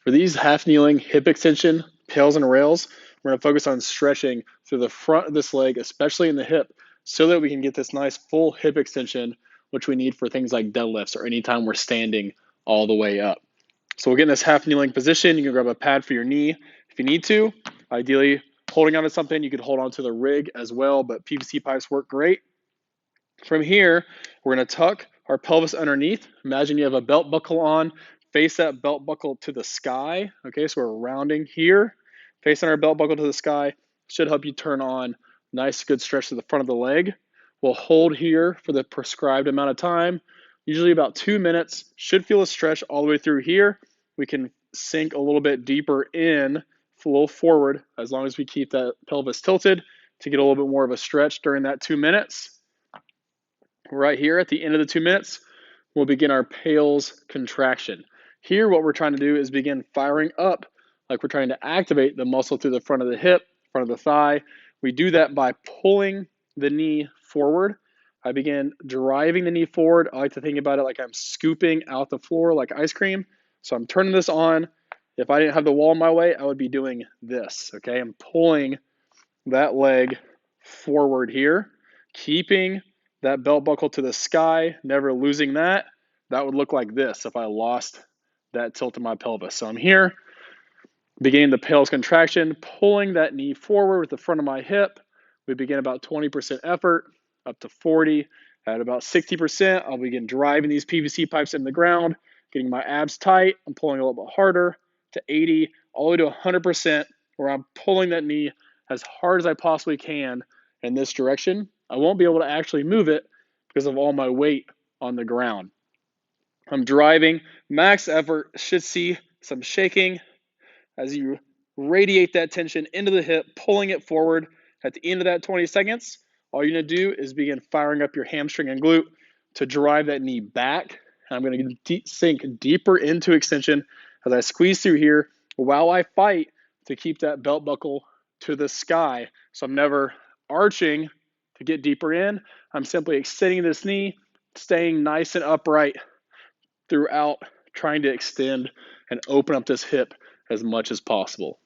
For these half kneeling hip extension pails and rails, we're going to focus on stretching through the front of this leg, especially in the hip, so that we can get this nice full hip extension, which we need for things like deadlifts or anytime we're standing all the way up. So we'll get in this half kneeling position. You can grab a pad for your knee if you need to. Ideally, holding onto something, you could hold onto the rig as well, but PVC pipes work great. From here, we're going to tuck our pelvis underneath. Imagine you have a belt buckle on. Face that belt buckle to the sky. Okay, so we're rounding here. Facing our belt buckle to the sky should help you turn on nice, good stretch to the front of the leg. We'll hold here for the prescribed amount of time, usually about 2 minutes. Should feel a stretch all the way through here. We can sink a little bit deeper in, a little forward, as long as we keep that pelvis tilted to get a little bit more of a stretch during that 2 minutes. Right here at the end of the 2 minutes, we'll begin our PAILS contraction. Here, what we're trying to do is begin firing up, like we're trying to activate the muscle through the front of the hip, front of the thigh. We do that by pulling the knee forward. I begin driving the knee forward. I like to think about it like I'm scooping out the floor like ice cream. So I'm turning this on. If I didn't have the wall in my way, I would be doing this, okay? I'm pulling that leg forward here, keeping that belt buckle to the sky, never losing that. That would look like this if I lost that tilt in my pelvis. So I'm here, beginning the PAILS contraction, pulling that knee forward with the front of my hip. We begin about 20% effort, up to 40. At about 60%, I'll begin driving these PVC pipes in the ground, getting my abs tight. I'm pulling a little bit harder to 80, all the way to 100%, where I'm pulling that knee as hard as I possibly can in this direction. I won't be able to actually move it because of all my weight on the ground. I'm driving, max effort, should see some shaking as you radiate that tension into the hip, pulling it forward. At the end of that 20 seconds, all you're going to do is begin firing up your hamstring and glute to drive that knee back. And I'm going to sink deeper into extension as I squeeze through here while I fight to keep that belt buckle to the sky. So I'm never arching to get deeper in. I'm simply extending this knee, staying nice and upright throughout, trying to extend and open up this hip as much as possible.